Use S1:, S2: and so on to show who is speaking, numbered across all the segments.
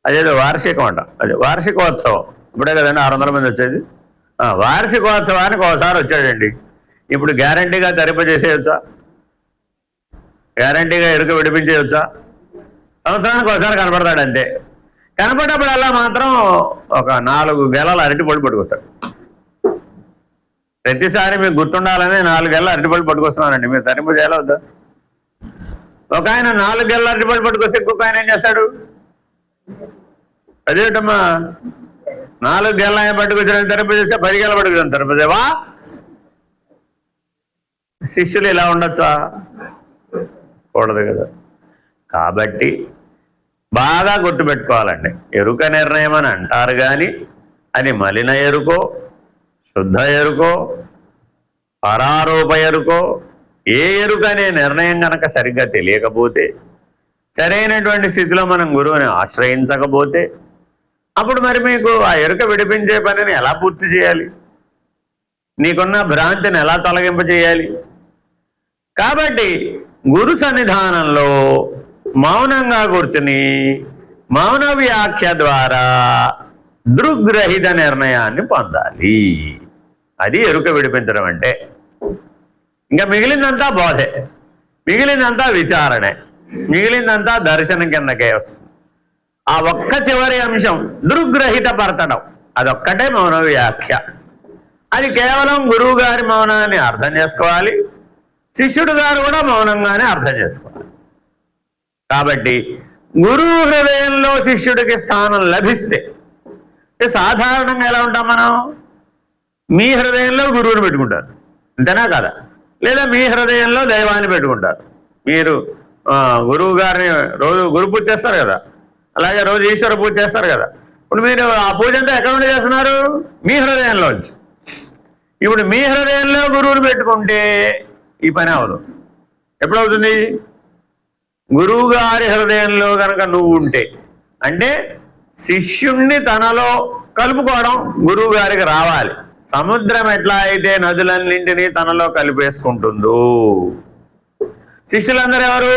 S1: అదేదో వార్షికం అంట, అది వార్షికోత్సవం. ఇప్పుడే కదండి 600 మంది వచ్చేది. వార్షికోత్సవానికి ఒకసారి వచ్చాడండి. ఇప్పుడు గ్యారంటీగా తరింపజేసేయచ్చా? గ్యారంటీగా ఎరుక విడిపించేయచ్చా? సంవత్సరానికి ఒకసారి కనపడతాడు అంతే. కనపడేప్పుడల్లా మాత్రం ఒక 4 గెలలు అరటిపళ్ళు పట్టుకొస్తాడు. ప్రతిసారి మీకు గుర్తుండాలని 4 గెలలు అరటిపళ్ళు పట్టుకొస్తున్నానండి. మీరు తరింపు చేయాలా వద్దా? ఒక ఆయన 4 గెలలు అరటిపళ్ళు పట్టుకొస్తే ఇంకొక ఆయన ఏం చేస్తాడు? అదేటమ్మా 4 గెలలు ఆయన పట్టుకొచ్చిన తరింపు చేస్తే 10 గెలలు పట్టుకొచ్చిన తరింపు చేవా? శిష్యులు ఇలా ఉండొచ్చా? కూడదు కదా. కాబట్టి బాగా గుర్తుపెట్టుకోవాలండి. ఎరుక నిర్ణయం అని అంటారు కానీ అది మలిన ఎరుకో, శుద్ధ ఎరుకో, పరారూప ఎరుకో, ఏ ఎరుక అనే నిర్ణయం కనుక సరిగ్గా తెలియకపోతే, సరైనటువంటి స్థితిలో మనం గురువుని ఆశ్రయించకపోతే, అప్పుడు మరి మీకు ఆ ఎరుక విడిపించే పనిని ఎలా పూర్తి చేయాలి? నీకున్న భ్రాంతిని ఎలా తొలగింప చేయాలి? కాబట్టి గురు సన్నిధానంలో మౌనంగా కూర్చుని మౌన వ్యాఖ్య ద్వారా దృగ్రహిత నిర్ణయాన్ని పొందాలి. అది ఎరుక విడిపించడం అంటే. ఇంకా మిగిలిందంతా బోధే, మిగిలిందంతా విచారణే, మిగిలిందంతా దర్శనం కిందకే వస్తుంది. ఆ ఒక్క చివరి అంశం దృగ్రహిత పరచడం, అదొక్కటే మౌన వ్యాఖ్య. అది కేవలం గురువు గారి మౌనాన్ని అర్థం చేసుకోవాలి, శిష్యుడు గారు కూడా మౌనంగానే అర్థం చేసుకోవాలి. కాబట్టి గురువు హృదయంలో శిష్యుడికి స్థానం లభిస్తే, సాధారణంగా ఎలా ఉంటాం మనం? మీ హృదయంలో గురువుని పెట్టుకుంటారు, అంతేనా కదా? లేదా మీ హృదయంలో దైవాన్ని పెట్టుకుంటారు. మీరు గురువు గారిని రోజు గురు పూజ చేస్తారు కదా, అలాగే రోజు ఈశ్వర పూజ చేస్తారు కదా. ఇప్పుడు మీరు ఆ పూజ అంతా ఎక్కడ నుండి చేస్తున్నారు? మీ హృదయంలోంచి. ఇప్పుడు మీ హృదయంలో గురువుని పెట్టుకుంటే ఈ పని అవదు. ఎప్పుడవుతుంది? గురువు గారి హృదయంలో కనుక నువ్వు ఉంటే, అంటే శిష్యుణ్ణి తనలో కలుపుకోవడం గురువు గారికి రావాలి. సముద్రం ఎట్లా అయితే నదులన్నింటినీ తనలో కలిపేసుకుంటుందో, శిష్యులందరూ ఎవరు?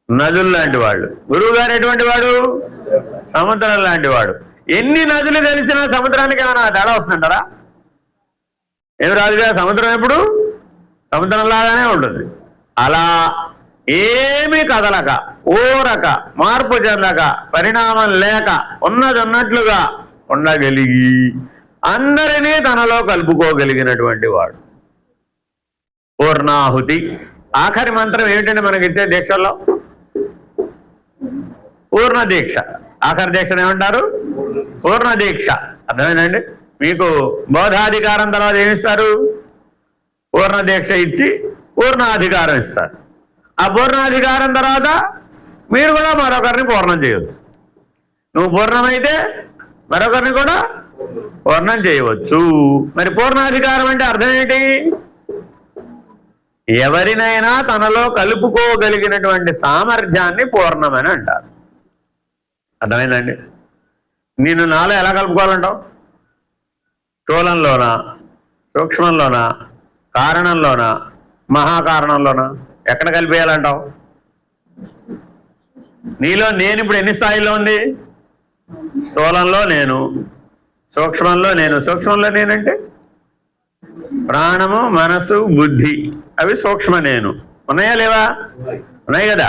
S1: నదులు లాంటి వాళ్ళు. గురువు గారు ఎటువంటి వాడు? సముద్రం లాంటి వాడు. ఎన్ని నదులు తెలిసినా సముద్రానికి ఏమైనా తేడా వస్తుంటారా? ఏమి రాదుగా. సముద్రం ఎప్పుడు సముద్రంలాగానే ఉంటుంది. అలా ఏమీ కదలక, ఊరక, మార్పు చెందక, పరిణామం లేక, ఉన్నది ఉన్నట్లుగా ఉండగలిగి అందరినీ తనలో కలుపుకోగలిగినటువంటి వాడు పూర్ణాహుతి. ఆఖరి మంత్రం ఏమిటంటే మనకిచ్చే దీక్షల్లో? పూర్ణ దీక్ష. ఆఖరి దీక్షను ఏమంటారు? పూర్ణ దీక్ష. అర్థమైందండి? మీకు బోధాధికారం తర్వాత ఏమిస్తారు? పూర్ణ దీక్ష ఇచ్చి పూర్ణాధికారం ఇస్తారు. ఆ పూర్ణాధికారం తర్వాత మీరు కూడా మరొకరిని పూర్ణం చేయవచ్చు. నువ్వు పూర్ణమైతే మరొకరిని కూడా పూర్ణం చేయవచ్చు. మరి పూర్ణాధికారం అంటే అర్థం ఏంటి? ఎవరినైనా తనలో కలుపుకోగలిగినటువంటి సామర్థ్యాన్ని పూర్ణమని అంటారు. అర్థమైందండి? నిన్ను నాలో ఎలా కలుపుకోవాలంటావు? స్థూలంలోనా, సూక్ష్మంలోనా, కారణంలోనా, మహాకారణంలోనా? ఎక్కడ కలిపేయాలంటావు? నీలో నేను ఇప్పుడు ఎన్ని స్థాయిలో ఉంది? స్థూలంలో నేను, సూక్ష్మంలో నేను. సూక్ష్మంలో నేనంటే ప్రాణము, మనసు, బుద్ధి, అవి సూక్ష్మ నేను. ఉన్నాయా లేవా? ఉన్నాయి కదా,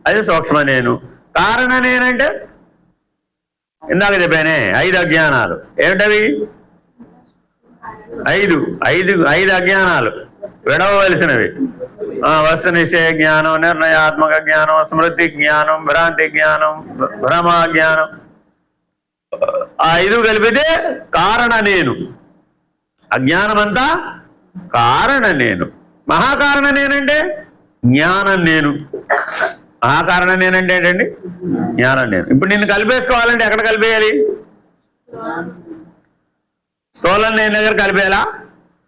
S1: అది సూక్ష్మ నేను. కారణ నేనంటే ఇందాక చెప్పానే 5 అజ్ఞానాలు. ఏమిటవి? 5 అజ్ఞానాలు విడవలసినవి. వస్తు నిశ్చయ జ్ఞానం, నిర్ణయాత్మక జ్ఞానం, స్మృతి జ్ఞానం, భ్రాంతి జ్ఞానం, భ్రమా జ్ఞానం. ఆ 5 కలిపితే కారణ నేను. అజ్ఞానమంతా కారణ నేను. మహాకారణ నేనంటే జ్ఞానం నేను. మహాకారణ నేనంటే ఏంటండి? జ్ఞానం నేను. ఇప్పుడు నిన్ను కలిపేసుకోవాలంటే ఎక్కడ కలిపేయాలి? స్థూలం నేను దగ్గర కలిపేయాలా?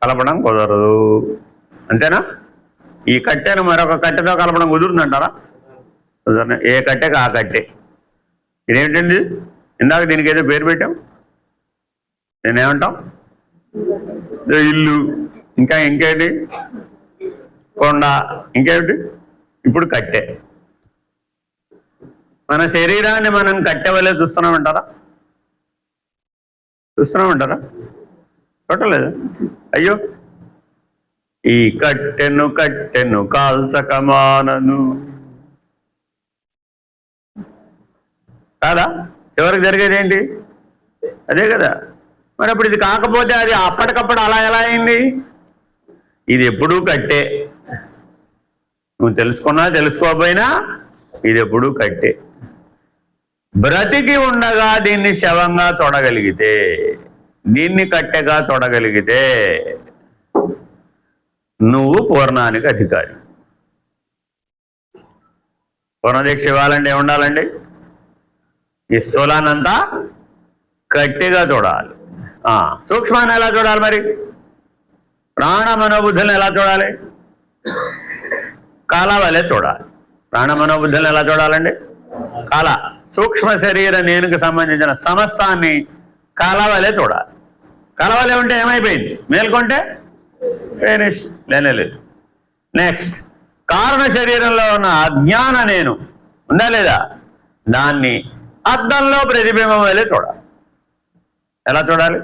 S1: కలపడం కుదరదు, అంతేనా? ఈ కట్టెను మరొక కట్టెతో కలపడం కుదురుతుందంటారా? కుదరదు. ఏ కట్టెకి ఆ కట్టె. ఇదేంటండి? ఇందాక దీనికి ఏదో పేరు పెట్టాం, నేనేమంటాం? ఇల్లు, ఇంకా ఇంకేంటి? కొండ, ఇంకేమిటి? ఇప్పుడు కట్టె. మన శరీరాన్ని మనం కట్టెవలే చూస్తున్నామంటారా? చూడలేదు. అయ్యో, ఈ కట్టెను కాల్చకమానను కాదా? చివరికి జరిగేది ఏంటి? అదే కదా. మరి అప్పుడు ఇది కాకపోతే అది అప్పటికప్పుడు అలా ఎలా అయింది? ఇది ఎప్పుడూ కట్టే, నువ్వు తెలుసుకున్నా తెలుసుకోకపోయినా ఇది ఎప్పుడూ కట్టే. బ్రతికి ఉండగా దీన్ని శవంగా చూడగలిగితే, దీన్ని కట్టెగా చూడగలిగితే నువ్వు పూర్ణానికి అధికారి. పూర్ణదీక్ష ఇవ్వాలంటే ఏముండాలండి? ఈ స్థూలాన్నంతా కట్టెగా చూడాలి. సూక్ష్మాన్ని ఎలా చూడాలి? మరి ప్రాణ మనోబుద్ధులను ఎలా చూడాలి? కాల వలె చూడాలి. ప్రాణ మనోబుద్ధులను ఎలా చూడాలండి? కాల సూక్ష్మ శరీర నేనుకి సంబంధించిన సమస్తాన్ని కాల వలె చూడాలి. కాల వలె ఉంటే ఏమైపోయింది? మేల్కొంటే ఫినిష్, లేనేలేదు. నెక్స్ట్, కారణ శరీరంలో ఉన్న అజ్ఞాన నేను ఉందా లేదా? దాన్ని అద్దంలో ప్రతిబింబం వలె చూడాలి. ఎలా చూడాలి?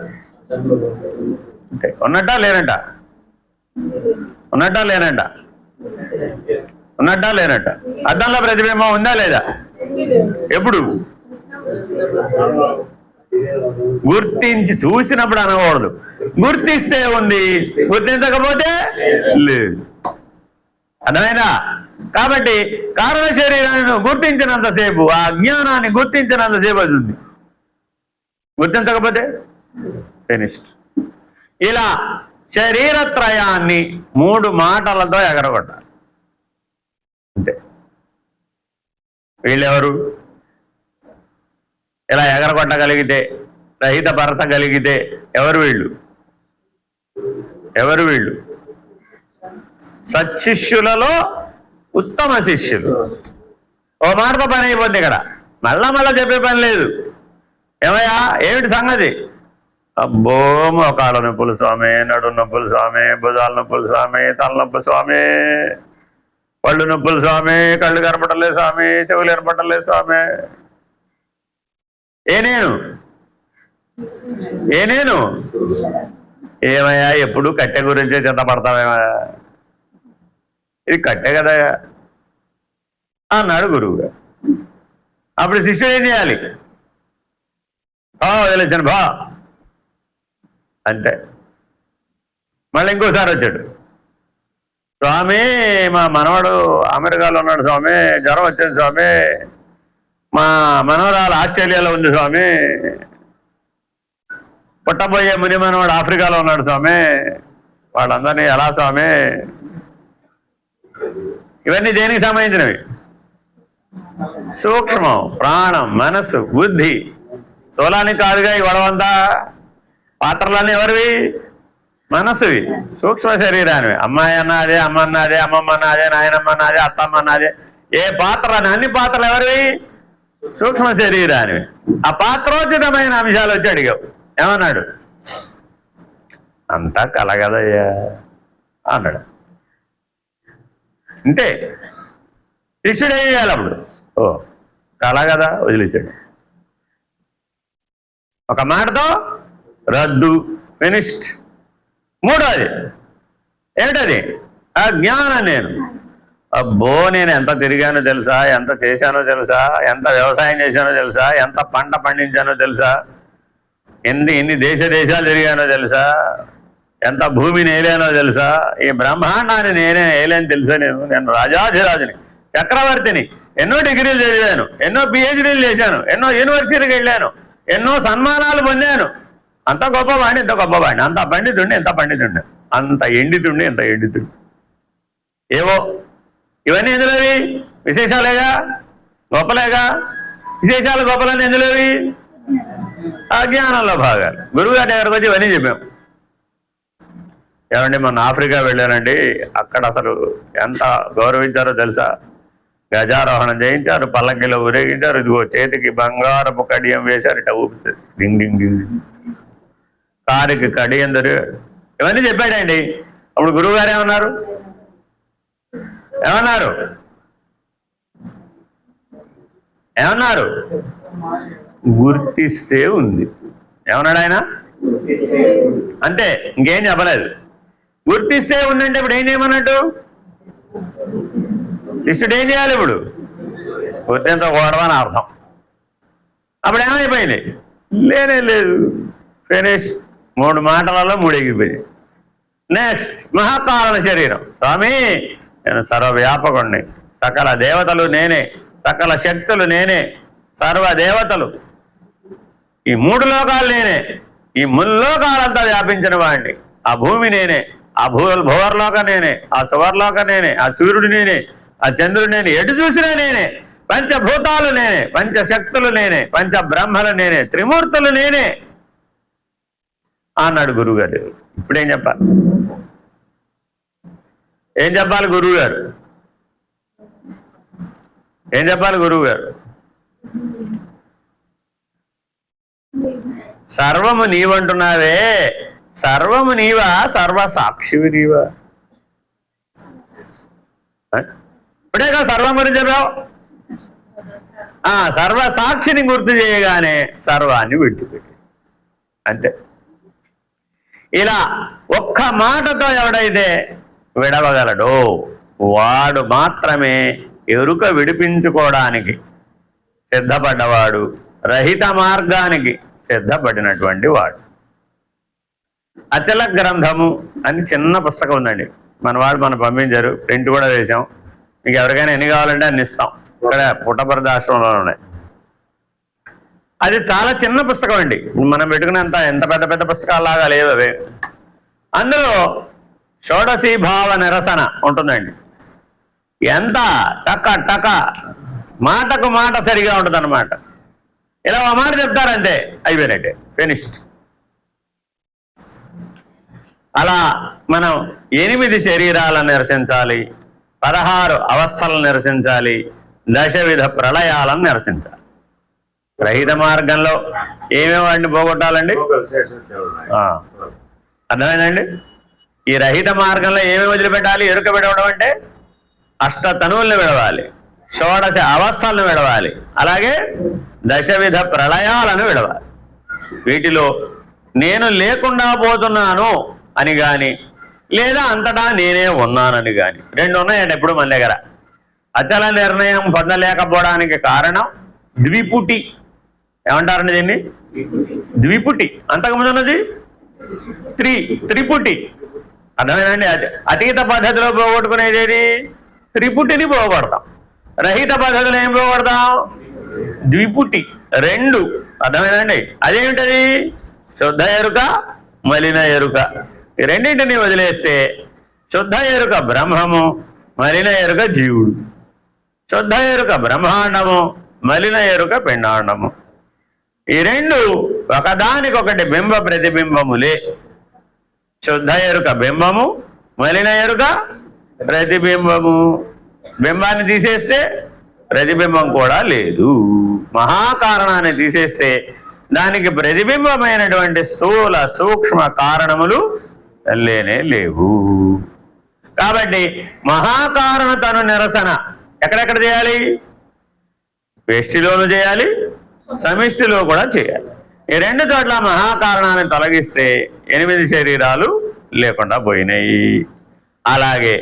S1: అంటే ఉన్నట్టా లేనట్ట? అద్దంలో ప్రతిబింబం ఉందా లేదా? ఎప్పుడు? గుర్తించి చూసినప్పుడు అనకూడదు. గుర్తిస్తే ఉంది, గుర్తించకపోతే లేదు. అర్థమైందా? కాబట్టి కారణ శరీరాన్ని గుర్తించినంతసేపు, ఆ అజ్ఞానాన్ని గుర్తించినంతసేపు అది ఉంది. గుర్తించకపోతే ఫినిష్డ్. ఇలా శరీరత్రయాన్ని 3 మాటలతో ఎగరగొట్టాలి. అంతే. వీళ్ళెవరు? ఇలా ఎగరగొట్టగలిగితే, రహితపరచగలిగితే ఎవరు వీళ్ళు? సత్శిష్యులలో ఉత్తమ శిష్యులు. ఓ మాటతో పని అయిపోద్ది. ఇక్కడ మళ్ళా చెప్పే పని లేదు. ఏమయ్యా, ఏమిటి సంగతి? అబ్బో, మోకాళ్ళ నొప్పులు స్వామి, నడు నొప్పులు స్వామి, భుజాల నొప్పులు స్వామి, తలనొప్పులు స్వామి, పళ్ళు నొప్పులు స్వామి, కళ్ళు కనపడలేదు స్వామి, చెవులు కనపడలేదు స్వామి. ఏ నేను ఏమయ్యా, ఎప్పుడు కట్టె గురించే చింతపడతావేమయ్యా? ఇది కట్టె కదా అన్నాడు గురువుగా. అప్పుడు శిష్యుడు ఏం చేయాలి? వదిలేసాను బా అంతే. మళ్ళీ ఇంకోసారి వచ్చాడు. స్వామి, మా మనవడు అమెరికాలో ఉన్నాడు స్వామి, జ్వరం వచ్చింది స్వామి, మా మనవరాలు ఆస్ట్రేలియాలో ఉంది స్వామి, పుట్టబోయే ముని మనవాడు ఆఫ్రికాలో ఉన్నాడు స్వామి, వాళ్ళందరినీ ఎలా స్వామి? ఇవన్నీ దేనికి సంబంధించినవి? సూక్ష్మం, ప్రాణం, మనస్సు, బుద్ధి. స్థూలానికి కాదుగా ఈ గొడవంతా. పాత్రలన్నీ ఎవరివి? మనస్సువి, సూక్ష్మ శరీరానివి. అమ్మాయి అన్నదే, అమ్మ అన్నదే, అమ్మమ్మ అన్నదే, నాయనమ్మ అన్నదే, అత్తమ్మ అన్నదే. ఏ పాత్ర? అన్ని పాత్రలు ఎవరివి? సూక్ష్మ శరీరానివి. ఆ పాత్రోచితమైన అంశాలు వచ్చి అడిగావు. ఏమన్నాడు? అంతా కలగదయ్యా అన్నాడు. అంతే. శిష్యుడు ఏం చేయాలి అప్పుడు? కళ కదా, వదిలేసాడు. ఒక మాటతో రద్దు, ఫినిష్డ్. మూడోది ఏమిటది? అజ్ఞానం. నేను అబ్బో, నేను ఎంత తిరిగానో తెలుసా, ఎంత చేశానో తెలుసా, ఎంత వ్యవసాయం చేశానో తెలుసా, ఎంత పంట పండించానో తెలుసా, ఎన్ని దేశాలు తిరిగానో తెలుసా, ఎంత భూమిని ఏలానో తెలుసా, ఈ బ్రహ్మాండాన్ని నేనే ఏలేని తెలుసా, నేను రాజాధిరాజుని, చక్రవర్తిని, ఎన్నో డిగ్రీలు చదివాను, ఎన్నో పిహెచ్డీలు చేశాను, ఎన్నో యూనివర్సిటీకి వెళ్ళాను, ఎన్నో సన్మానాలు పొందాను, అంత గొప్పవాడిని, ఇంత గొప్పవాడిని, అంత పండితుండే, ఎంత పండితుండే, అంత ఎండితుండే, ఎంత ఎండితుండే. ఏవో ఇవన్నీ ఎందులోవి? విశేషాలేగా, గొప్పలేగా. విశేషాలు గొప్పలని ఎందులోవి? అజ్ఞానంలో భాగాలు. గురువుగారి దగ్గరకు వచ్చి ఇవన్నీ చెప్పాం. ఏమండి, మొన్న ఆఫ్రికా వెళ్ళానండి, అక్కడ అసలు ఎంత గౌరవించారో తెలుసా? గజారోహణం చేయించారు, పల్లకిలో ఊరేగించారు, ఇదిగో చేతికి బంగారపు కడియం వేశారు, ఇట్లా ఊపుతుంది, డింగ్ డింగ్ డింగ్, కారుకి కడియం దొరికాడు. ఇవన్నీ చెప్పాడండి. అప్పుడు గురువుగారు ఏమన్నారు? ఏమన్నారు? గుర్తిస్తే ఉంది. ఏమన్నాడు ఆయన? అంతే, ఇంకేం చెప్పలేదు. గుర్తిస్తే ఉందంటే ఇప్పుడు ఏం చేయమన్నట్టు? శిష్యుడు ఏం చేయాలి? ఇప్పుడు గుర్తించకూడదని అర్థం. అప్పుడు ఏమైపోయింది? లేనే లేదు, ఫినిష్. 3 మాటలలో 3 ఎగిరిపోయింది. నెక్స్ట్ మహాకారణ శరీరం. స్వామి నేను సర్వవ్యాపకుణ్ణి, సకల దేవతలు నేనే, సకల శక్తులు నేనే, సర్వదేవతలు, ఈ 3 లోకాలు నేనే, ఈ ముల్లోకాలంతా వ్యాపించిన వాడిని. ఆ భూమి నేనే, ఆ భువర్లోకం నేనే, ఆ సువర్లోకం నేనే, ఆ సూర్యుడు నేనే, ఆ చంద్రుడు నేనే, ఎటు చూసినా నేనే, పంచభూతాలు నేనే, పంచశక్తులు నేనే, పంచబ్రహ్మలు నేనే, త్రిమూర్తులు నేనే అన్నాడు గురువుగారు. ఇప్పుడేం చెప్పాలి? ఏం చెప్పాలి గురువుగారు? ఏం చెప్పాలి గురువుగారు? సర్వము నీవంటున్నావే, సర్వము నీవా, సర్వసాక్షివి నీవా? ఇప్పుడే కదా సర్వం గురించి చెప్పావు. సర్వసాక్షిని గుర్తు చేయగానే సర్వాన్ని విడిచిపెట్టి, అంతే. ఇలా ఒక్క మాటతో ఎవడైతే విడవగలడో వాడు మాత్రమే ఎరుక విడిపించుకోవడానికి సిద్ధపడ్డవాడు, రహిత మార్గానికి సిద్ధపడినటువంటి వాడు. అచల గ్రంథము అని చిన్న పుస్తకం ఉందండి, మన వాళ్ళు మనం పంపించారు, ప్రింట్ కూడా వేసాం. మీకు ఎవరికైనా ఎన్ని కావాలంటే అన్ని ఇస్తాం. ఇక్కడ పుట్టపర్తి ఆశ్రమంలో ఉన్నాయి. అది చాలా చిన్న పుస్తకం అండి, మనం పెట్టుకునేంత ఎంత పెద్ద పెద్ద పుస్తకాలాగా లేదు అవి. అందులో షోడశీ భావ నిరసన ఉంటుందండి. ఎంత టక టక మాటకు మాట సరిగా ఉంటుంది అన్నమాట. ఇలా ఒక మాట చెప్తారంటే అయిపోయినట్టే, ఫినిష్డ్. అలా మనం 8 శరీరాలను నిరసించాలి, 16 అవస్థలను నిరసించాలి, 10 విధ ప్రళయాలను నిరసించాలి. రహిత మార్గంలో ఏమేమి వాటిని పోగొట్టాలండి? అర్థమైందండి? ఈ రహిత మార్గంలో ఏమేమి వదిలిపెట్టాలి? ఎరుక విడవడం అంటే అష్టతనువుల్ని విడవాలి, షోడశ అవస్థలను విడవాలి, అలాగే 10 విధ ప్రళయాలను విడవాలి. వీటిలో నేను లేకుండా పోతున్నాను అని కానీ, లేదా అంతటా నేనే ఉన్నానని కానీ, 2 ఉన్నాయండి ఎప్పుడు మన దగ్గర. అచల నిర్ణయం పొందలేకపోవడానికి కారణం ద్విపుటి. ఏమంటారండి దీన్ని? ద్విపుటి. అంతకుముందు ఉన్నది త్రిపుటి. అర్థమేనండి? అతీత పద్ధతిలో పోగొట్టుకునేది ఏది? త్రిపుటిని పోగొడతాం. రహిత పద్ధతిలో ఏం పోగొడతాం? ద్విపుటి, 2. అర్థమేనండి? అదేమిటది? శుద్ధ ఎరుక, మలిన ఎరుక. ఈ రెండింటిని వదిలేస్తే శుద్ధ ఎరుక బ్రహ్మము, మలిన ఎరుక జీవుడు. శుద్ధ ఎరుక బ్రహ్మాండము, మలిన ఎరుక పిండాండము. ఈ 2 ఒకదానికొకటి బింబ ప్రతిబింబములే. శుద్ధ ఎరుక బింబము, మలిన ఎరుక ప్రతిబింబము. బింబాన్ని తీసేస్తే ప్రతిబింబం కూడా లేదు. మహాకారణాన్ని తీసేస్తే దానికి ప్రతిబింబమైనటువంటి స్థూల సూక్ష్మ కారణములు లేనే లేవు. కాబట్టి మహాకారణతను నిరసన ఎక్కడెక్కడ చేయాలి? వ్యష్టిలోనూ చేయాలి, సమిష్టిలో కూడా చేయాలి. ఈ 2 చోట్ల మహాకారణాన్ని తొలగిస్తే 8 శరీరాలు లేకుండా పోయినాయి. అలాగే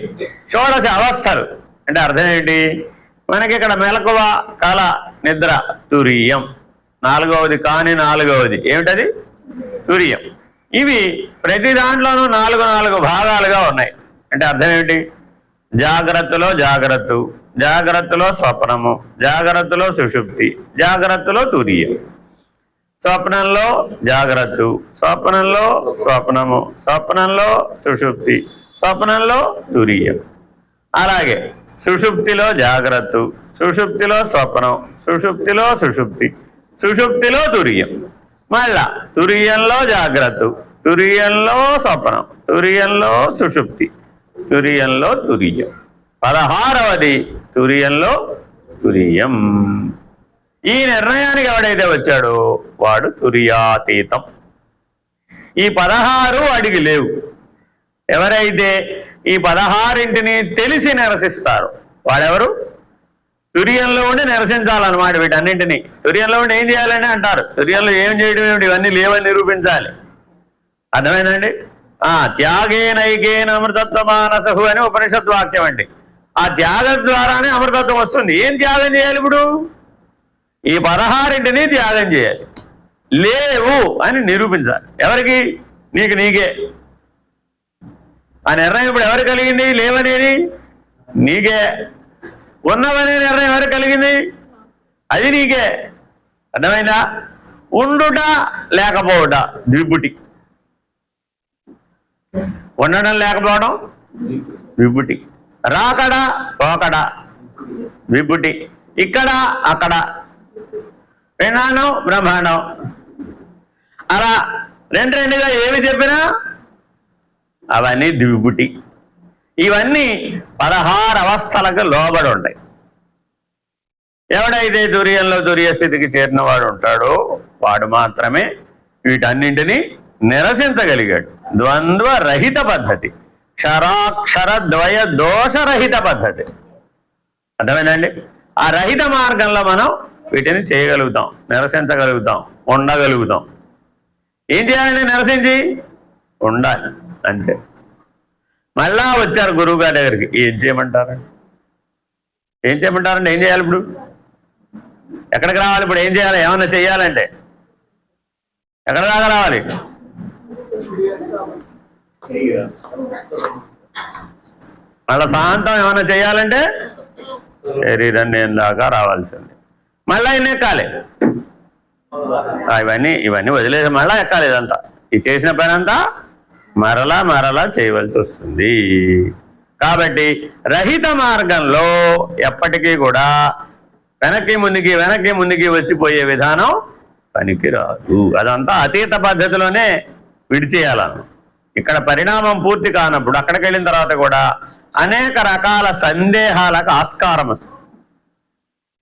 S1: షోడశ అవస్థలు అంటే అర్థం ఏంటి? మనకి ఇక్కడ మెలకువ, కళ, నిద్ర, తురియం. 4వది కాని 4వది ఏమిటది? తురియం. ఇవి ప్రతి దాంట్లోనూ 4 భాగాలుగా ఉన్నాయి. అంటే అర్థం ఏమిటి? జాగ్రత్తలో జాగ్రత్త, జాగ్రత్తలో స్వప్నము, జాగ్రత్తలో సుషుప్తి, జాగ్రత్తలో తురియం. స్వప్నంలో జాగ్రత్త, స్వప్నంలో స్వప్నము, స్వప్నంలో సుషుప్తి, స్వప్నంలో తురియం. అలాగే సుషుప్తిలో జాగ్రత్త, సుషుప్తిలో స్వప్నం, సుషుప్తిలో సుషుప్తి, సుషుప్తిలో తురియం. మళ్ళా తురియంలో జాగ్రత్త, తురియంలో స్వప్నం, తురియంలో సుషుప్తి, తురియంలో తురియం. 16వది తురియంలో తురియం. ఈ నిర్ణయానికి ఎవడైతే వచ్చాడో వాడు తురియాతీతం. ఈ 16 వాడికి లేవు. ఎవరైతే ఈ 16ంటిని తెలిసి నిరసిస్తారు వాడెవరు? తుర్యంలో ఉండి నిరసించాలన్నమాట వీటన్నింటినీ. తుర్యంలో ఉండి ఏం చేయాలని అంటారు, తుర్యంలో ఏం చేయడం ఏమిటి, ఇవన్నీ లేవని నిరూపించాలి. అర్థమైందండి? త్యాగేనైకేన అమృతత్వమానసహు అని ఉపనిషత్ వాక్యం అండి. ఆ త్యాగం ద్వారానే అమృతత్వం వస్తుంది. ఏం త్యాగం చేయాలి? ఇప్పుడు ఈ 16ంటిని త్యాగం చేయాలి, లేవు అని నిరూపించాలి. ఎవరికి? నీకే. ఆ నిర్ణయం ఇప్పుడు ఎవరు కలిగింది? లేవనేది నీకే. ఉన్నవనే నిర్ణయం ఎవరు కలిగింది? అది నీకే. అర్థమైందా? ఉండుట లేకపోవట ద్విపుటి. ఉండడం లేకపోవడం విభుటి. రాకడ పోకడ విభుటి. ఇక్కడ అక్కడ విజ్ఞానం బ్రహ్మాండం. అలా రెండుగా ఏమి చెప్పినా అవన్నీ ద్విపుటి. ఇవన్నీ 16 అవస్థలకు లోబడి ఉంటాయి. ఎవడైతే తుర్యంలో తుర్య స్థితికి చేరిన వాడు ఉంటాడో వాడు మాత్రమే వీటన్నింటినీ నిరసించగలిగాడు. ద్వంద్వ రహిత పద్ధతి, క్షరాక్షర ద్వయ దోషరహిత పద్ధతి. అర్థమైందండి? ఆ రహిత మార్గంలో మనం వీటిని చేయగలుగుతాం, నిరసించగలుగుతాం, ఉండగలుగుతాం. ఏం చేయాలండి? నిరసించి ఉండాలి అంటే. మళ్ళా వచ్చారు గురువు గారి దగ్గరికి. ఏం చేయమంటారండి? ఏం చేయాలి? ఇప్పుడు ఎక్కడికి రావాలి? ఇప్పుడు ఏం చేయాలి? ఏమన్నా చెయ్యాలంటే ఎక్కడ దాకా రావాలి? మళ్ళా శాంతం ఏమన్నా చేయాలంటే శరీరం నేను దాకా రావాల్సింది. మళ్ళా ఇన్ని ఎక్కాలి. ఇవన్నీ వదిలేసి మళ్ళా ఎక్కాలి. ఇదంతా ఈ చేసిన పని అంతా మరలా చేయవలసి వస్తుంది. కాబట్టి రహిత మార్గంలో ఎప్పటికీ కూడా వెనక్కి ముందుకి వచ్చిపోయే విధానం పనికిరాదు. అదంతా అతీత పద్ధతిలోనే విడిచేయాలను. ఇక్కడ పరిణామం పూర్తి కానప్పుడు అక్కడికి వెళ్ళిన తర్వాత కూడా అనేక రకాల సందేహాలకు ఆస్కారం వస్తుంది.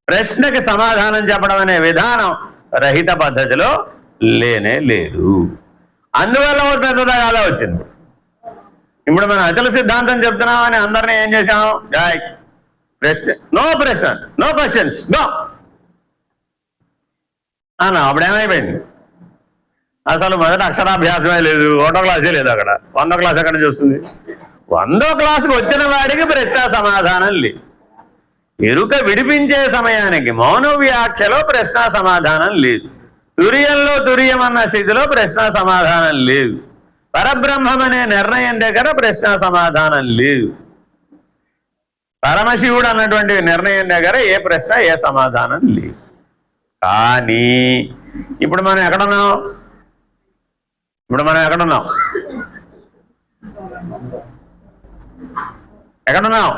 S1: ప్రశ్నకి సమాధానం చెప్పడం అనే విధానం రహిత పద్ధతిలో లేనే లేదు. అందువల్ల ఒక పెద్ద తగాదా వచ్చింది. ఇప్పుడు మనం అచల సిద్ధాంతం చెప్తున్నామని అందరినీ ఏం చేశాం? నో క్వశ్చన్స్ నో అన్నా. అప్పుడేమైపోయింది? అసలు మొదట అక్షరాభ్యాసమే లేదు, 1వ క్లాసే లేదు. అక్కడ 100వ క్లాస్ ఎక్కడ చూస్తుంది? 100వ క్లాసుకు వచ్చిన వాడికి ప్రశ్న సమాధానం లేదు. ఎరుక విడిపించే సమయానికి మౌన వ్యాఖ్యలో ప్రశ్న సమాధానం లేదు. తుర్యంలో తుర్యం అన్న స్థితిలో ప్రశ్న సమాధానం లేదు. పరబ్రహ్మం అనే నిర్ణయం దగ్గర ప్రశ్న సమాధానం లేదు. పరమశివుడు అన్నటువంటి నిర్ణయం దగ్గర ఏ ప్రశ్న ఏ సమాధానం లేదు. కానీ ఇప్పుడు మనం ఎక్కడున్నాం? ఎక్కడున్నాం?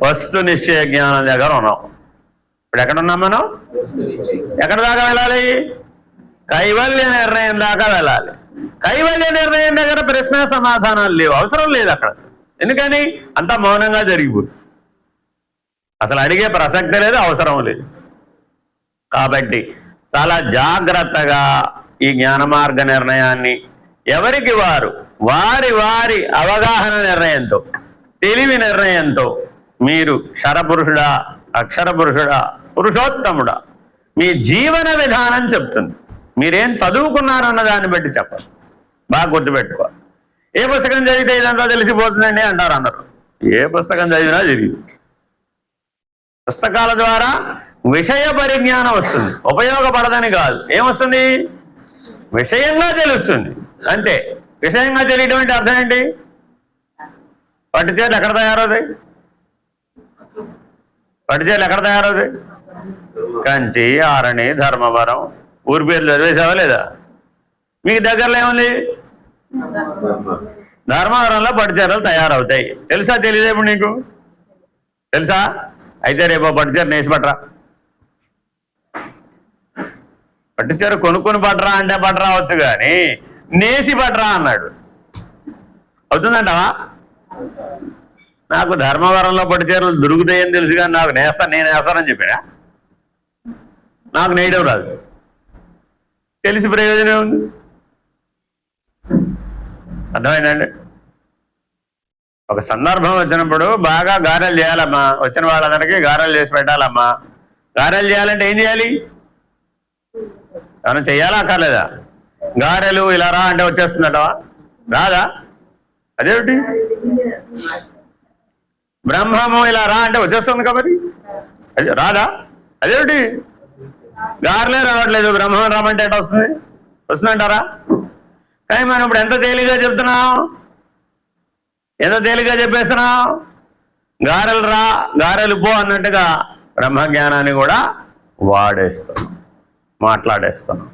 S1: వస్తు నిశ్చయ జ్ఞానం దగ్గర ఉన్నాం. ఇప్పుడు ఎక్కడున్నాం మనం? ఎక్కడ దాకా వెళ్ళాలి? కైవల్య నిర్ణయం దాకా వెళ్ళాలి. కైవల్య నిర్ణయం దగ్గర ప్రశ్న సమాధానాలు లేవు, అవసరం లేదు అక్కడ. ఎందుకని? అంతా మౌనంగా జరిగిపోతుంది. అసలు అడిగే ప్రసక్తి లేదు, అవసరం లేదు. కాబట్టి చాలా జాగ్రత్తగా ఈ జ్ఞాన మార్గ నిర్ణయాన్ని ఎవరికి వారి అవగాహన నిర్ణయంతో, తెలివి నిర్ణయంతో మీరు క్షరపురుషుడా, అక్షర పురుషుడా, పురుషోత్తముడా, మీ జీవన విధానం చెప్తుంది. మీరేం చదువుకున్నారన్న దాన్ని బట్టి చెప్పండి. బాగా గుర్తుపెట్టుకోవాలి. ఏ పుస్తకం చదివితే ఇదంతా తెలిసిపోతుందండి అంటారు అందరూ. ఏ పుస్తకం చదివినా తెలియదు. పుస్తకాల ద్వారా విషయ పరిజ్ఞానం వస్తుంది, ఉపయోగపడదని కాదు. ఏమొస్తుంది? విషయంగా తెలుస్తుంది అంతే. విషయంగా తెలియటం అంటే అర్థం ఏంటి? పట్టు చేతులు ఎక్కడ తయారవుతాయి? కంచి, ఆరణి, ధర్మవరం ఊరి పేర్లు చదివేసావా లేదా? మీకు దగ్గరలో ఏముంది? ధర్మవరంలో పట్టు చీరలు తయారవుతాయి. తెలుసా? తెలియదు. ఇప్పుడు నీకు తెలుసా? అయితే రేపు పట్టు చీర నేసి పట్టరా. పట్టు చీర కొనుక్కొని పట్టరా అంటే పట్టరావచ్చు, కానీ నేసి పట్టరా అన్నాడు. అవుతుందంటవా? నాకు ధర్మవరంలో పట్టు చీరలు దొరుకుతాయని తెలుసు, కానీ నాకు నేను వేస్తానని చెప్పాడా? నాకు నేయడం రాదు. తెలిసి ప్రయోజనం ఉంది. అర్థమైందండి? ఒక సందర్భం వచ్చినప్పుడు బాగా గారెలు చేయాలమ్మా, వచ్చిన వాళ్ళందరికీ గారెలు చేసి పెట్టాలమ్మా. గారెలు చేయాలంటే ఏం చేయాలి? మనం చెయ్యాలా అక్కర్లేదా? గారెలు ఇలా రా అంటే వచ్చేస్తుందటవా? రాదా? అదేమిటి? బ్రహ్మము ఇలా రా అంటే వచ్చేస్తుంది కాబట్టి అదే రాదా? అదేమిటి? గారెలే రావట్లేదు, బ్రహ్మం రమ్మంటే ఎట్లా వస్తుంది? వస్తుందంటారా? కానీ మనం ఇప్పుడు ఎంత తేలిగ్గా చెప్తున్నాం, ఎంత తేలిగ్గా చెప్పేస్తున్నాం. గారెలు రా, గారెలు పో అన్నట్టుగా బ్రహ్మజ్ఞానాన్ని కూడా వాడేస్తున్నాం, మాట్లాడేస్తున్నాం.